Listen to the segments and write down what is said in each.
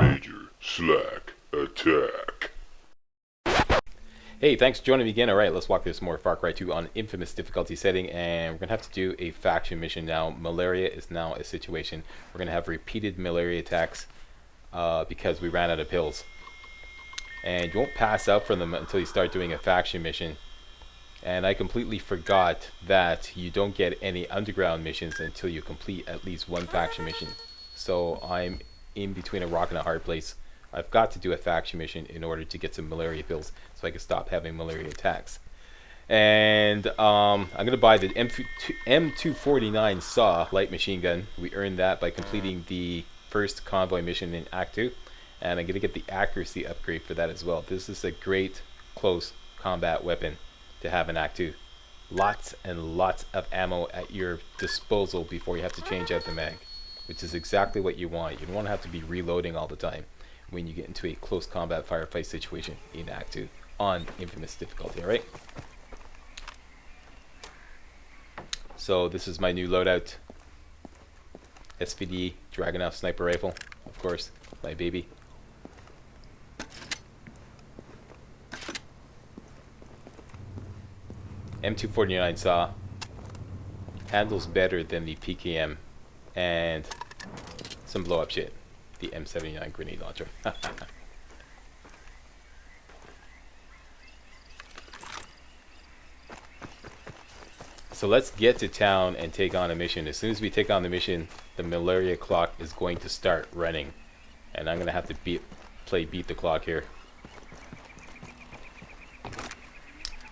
Major Slack Attack. Hey, thanks for joining me again. Alright, let's walk through some more Far Cry 2 on infamous difficulty setting, and we're going to have to do a faction mission now. Malaria is now a situation. We're going to have repeated malaria attacks because we ran out of pills. And you won't pass out from them until you start doing a faction mission. And I completely forgot that you don't get any underground missions until you complete at least one faction mission. So I'm in between a rock and a hard place. I've got to do a faction mission in order to get some malaria pills so I can stop having malaria attacks. And I'm going to buy the M249 SAW light machine gun. We earned that by completing the first convoy mission in Act 2. And I'm going to get the accuracy upgrade for that as well. This is a great close combat weapon to have in Act 2. Lots and lots of ammo at your disposal before you have to change out the mag, which is exactly what you want. You don't want to have to be reloading all the time when you get into a close combat firefight situation in Act 2 on infamous difficulty, alright? So this is my new loadout. SVD Dragunov sniper rifle, of course, my baby. M249 SAW handles better than the PKM and some blow up shit. The M79 grenade launcher. So let's get to town and take on a mission. As soon as we take on the mission, the malaria clock is going to start running. And I'm going to have to beat the clock here.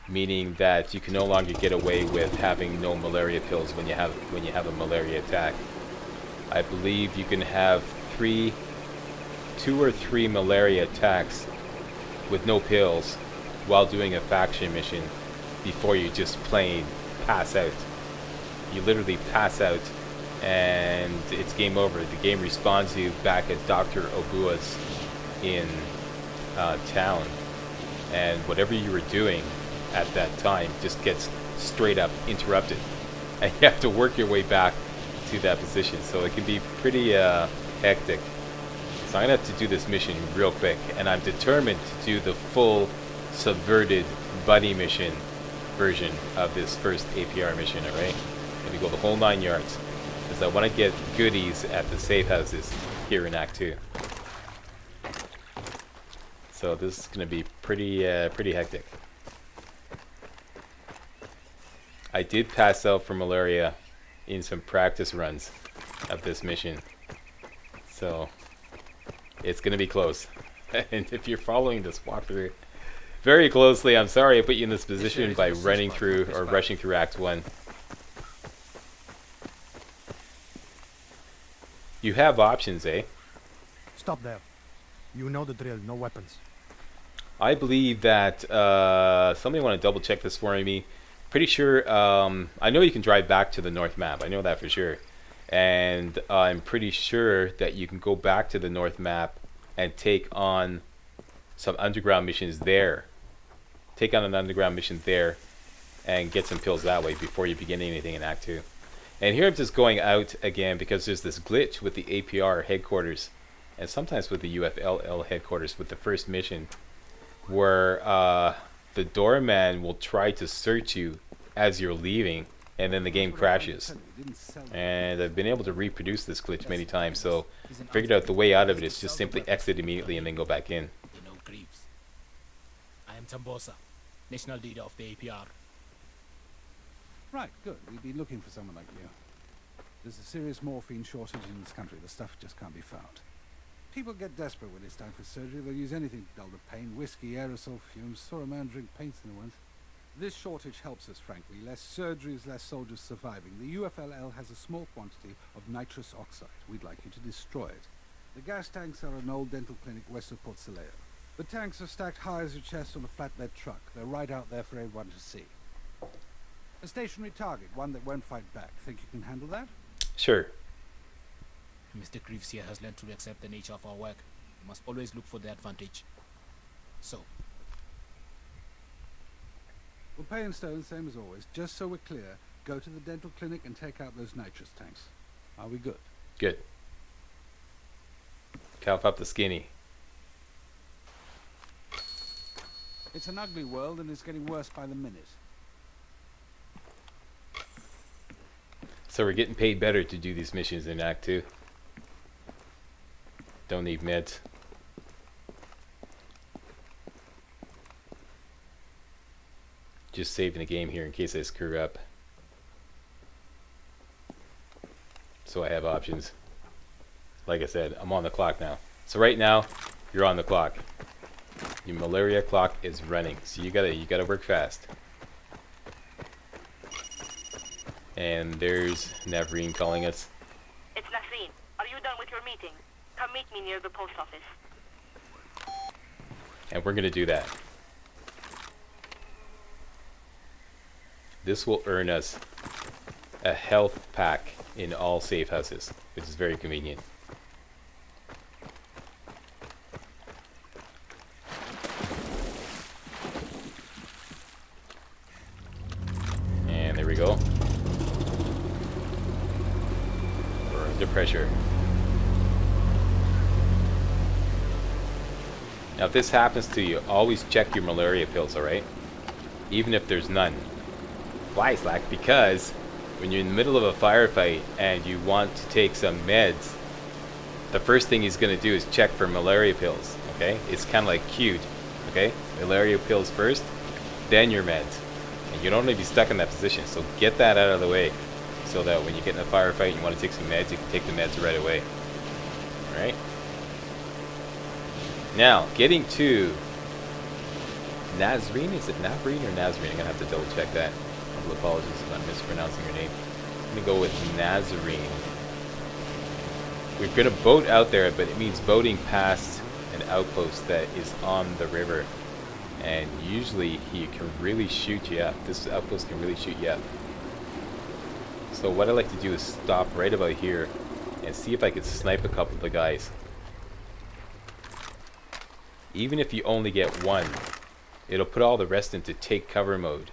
Meaning that you can no longer get away with having no malaria pills when you have a malaria attack. I believe you can have 2 or 3 malaria attacks with no pills while doing a faction mission before you just plain pass out. You literally pass out and it's game over. The game respawns you back at Dr. Obua's in town, and whatever you were doing at that time just gets straight up interrupted and you have to work your way back to that position, so it can be pretty hectic. So I'm gonna have to do this mission real quick, and I'm determined to do the full subverted buddy mission version of this first APR mission, alright? Gonna go the whole 9 yards because I want to get goodies at the safe houses here in Act 2. So this is gonna be pretty hectic. I did pass out from malaria in some practice runs of this mission, so it's gonna be close. And if you're following this walkthrough very closely, I'm sorry I put you in this position by running through or rushing through Act 1. You have options, eh? Stop there. You know the drill, no weapons. I believe that somebody want to double check this for me. Pretty sure, I know you can drive back to the north map, I know that for sure. And I'm pretty sure that you can go back to the north map and take on some underground missions there. Take on an underground mission there and get some pills that way before you begin anything in Act 2. And here I'm just going out again because there's this glitch with the APR headquarters and sometimes with the UFLL headquarters with the first mission where the doorman will try to search you as you're leaving, and then the game crashes. And I've been able to reproduce this glitch many times, so I figured out the way out of it is just simply exit immediately and then go back in. You know Greaves. I am Tambosa, national leader of the APR. Right, good. We'd be looking for someone like you. There's a serious morphine shortage in this country. The stuff just can't be found. People get desperate when it's time for surgery. They'll use anything to dull the pain. Whiskey, aerosol fumes. Saw a man drink paints once. This shortage helps us, frankly. Less surgeries, less soldiers surviving. The UFLL has a small quantity of nitrous oxide. We'd like you to destroy it. The gas tanks are an old dental clinic west of Port Saler. The tanks are stacked high as your chest on a flatbed truck. They're right out there for everyone to see. A stationary target, one that won't fight back. Think you can handle that? Sure. Mr. Greaves here has learned to accept the nature of our work. We must always look for the advantage. So, We'll pay in stone, same as always. Just so we're clear, go to the dental clinic and take out those nitrous tanks. Are we good? Good. Cough up the skinny. It's an ugly world and it's getting worse by the minute. So we're getting paid better to do these missions in Act 2. Don't need meds. Just saving the game here in case I screw up. So I have options. Like I said, I'm on the clock now. So right now, you're on the clock. Your malaria clock is running. So you gotta work fast. And there's Navreen calling us. It's Nasreen. Are you done with your meeting? Come meet me near the post office. And we're gonna do that. This will earn us a health pack in all safe houses, which is very convenient. And there we go. We're under pressure. Now if this happens to you, always check your malaria pills, alright? Even if there's none. Why, Slack? Because when you're in the middle of a firefight and you want to take some meds, the first thing he's going to do is check for malaria pills, okay? It's kind of like cute, okay? Malaria pills first, then your meds. And you don't want to be stuck in that position, so get that out of the way so that when you get in a firefight and you want to take some meds, you can take the meds right away. Alright? Now, getting to Nasreen, is it Navreen or Nasreen? I'm going to have to double check that. Apologies if I'm mispronouncing your name. I'm going to go with Nazarene. We're going to boat out there, but it means boating past an outpost that is on the river. And usually he can really shoot you up. This outpost can really shoot you up. So what I like to do is stop right about here and see if I could snipe a couple of the guys. Even if you only get one, it'll put all the rest into take cover mode.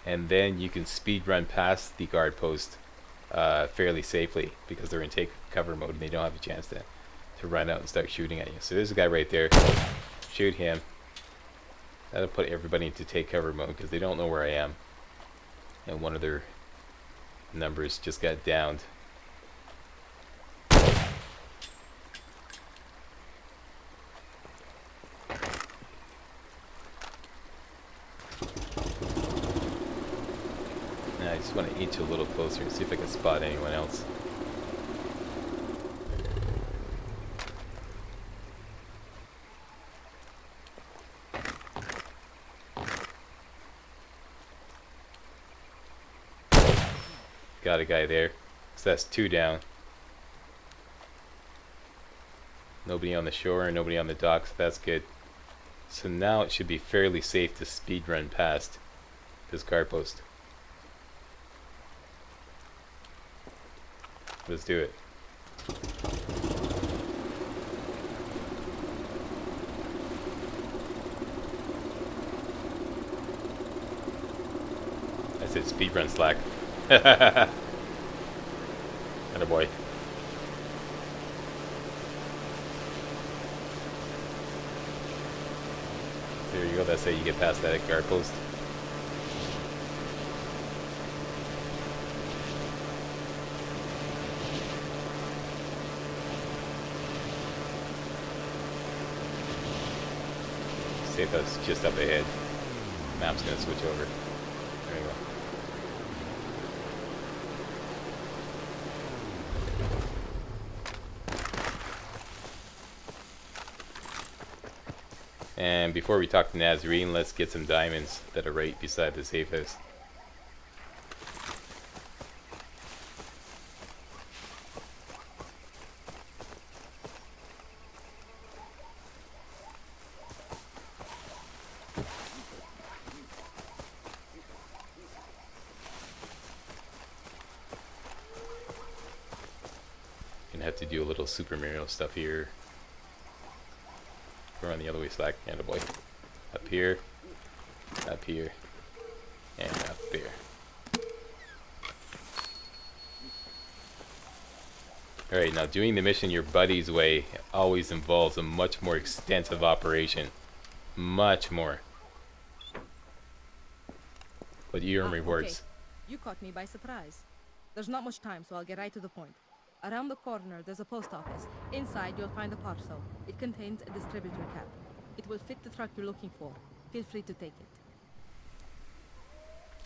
And then you can speed run past the guard post fairly safely because they're in take cover mode and they don't have a chance to run out and start shooting at you. So there's a guy right there. Shoot him. That'll put everybody into take cover mode because they don't know where I am. And one of their numbers just got downed. I just want to inch a little closer and see if I can spot anyone else. Got a guy there. So that's 2 down. Nobody on the shore and nobody on the dock, so that's good. So now it should be fairly safe to speed run past this guard post. Let's do it. I said speed run, Slack. Atta boy. There you go, that's how you get past that guard post. Safe house just up ahead. Map's gonna switch over. There you go. And before we talk to Nazarene, let's get some diamonds that are right beside the safe house. Gonna have to do a little Super Mario stuff here. We're on the other way, Slack. And a boy. Up here, and up there. Alright, now doing the mission your buddy's way always involves a much more extensive operation. Much more. But you earn rewards. Okay. You caught me by surprise. There's not much time, so I'll get right to the point. Around the corner, there's a post office. Inside, you'll find a parcel. It contains a distributor cap. It will fit the truck you're looking for. Feel free to take it.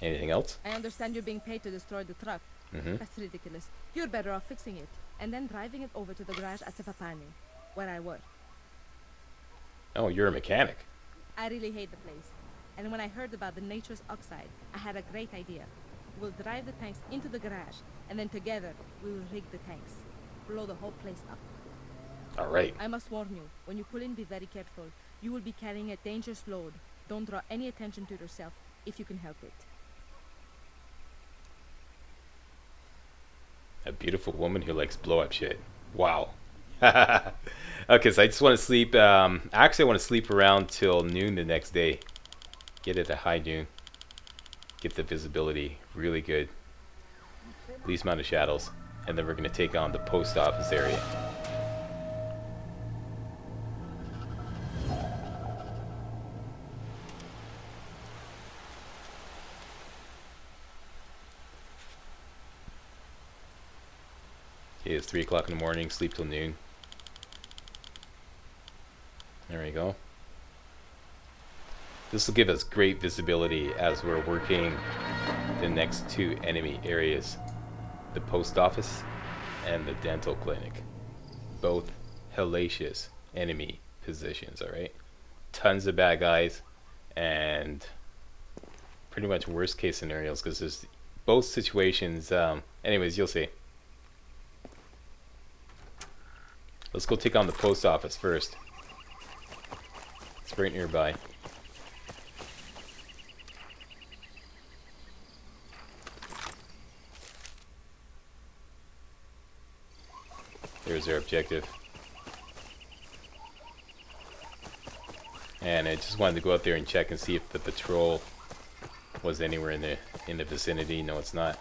Anything else? I understand you're being paid to destroy the truck. That's ridiculous. You're better off fixing it, and then driving it over to the garage at Sefapani, where I work. Oh, you're a mechanic. I really hate the place. And when I heard about the Nature's Oxide, I had a great idea. We'll drive the tanks into the garage, and then together, we will rig the tanks. Blow the whole place up. Alright. I must warn you, when you pull in, be very careful. You will be carrying a dangerous load. Don't draw any attention to yourself, if you can help it. A beautiful woman who likes blow up shit. Wow. Okay, so I just want to sleep. Actually, I want to sleep around till noon the next day. Get it at high noon. Get the visibility really good. Least amount of shadows. And then we're going to take on the post office area. Okay, it's 3 o'clock in the morning. Sleep till noon. There we go. This will give us great visibility as we're working the next two enemy areas. The post office and the dental clinic. Both hellacious enemy positions, alright? Tons of bad guys and pretty much worst case scenarios because there's both situations. Anyways, you'll see. Let's go take on the post office first. It's right nearby. There's their objective. And I just wanted to go out there and check and see if the patrol was anywhere in the vicinity. No, it's not.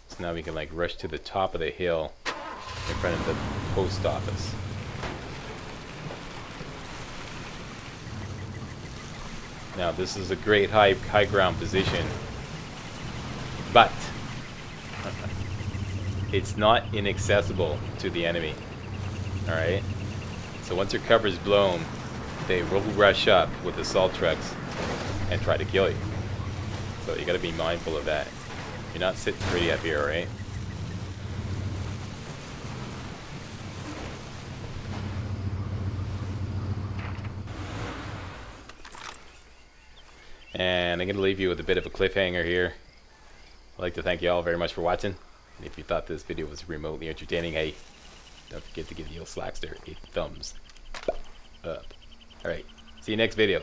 So now we can like rush to the top of the hill in front of the post office. Now this is a great high ground position, but it's not inaccessible to the enemy. Alright? So once your cover is blown, they will rush up with assault trucks and try to kill you. So you gotta be mindful of that. You're not sitting pretty up here, alright? And I'm going to leave you with a bit of a cliffhanger here. I'd like to thank you all very much for watching. And if you thought this video was remotely entertaining, hey, don't forget to give the old Slackster a thumbs up. Alright, see you next video.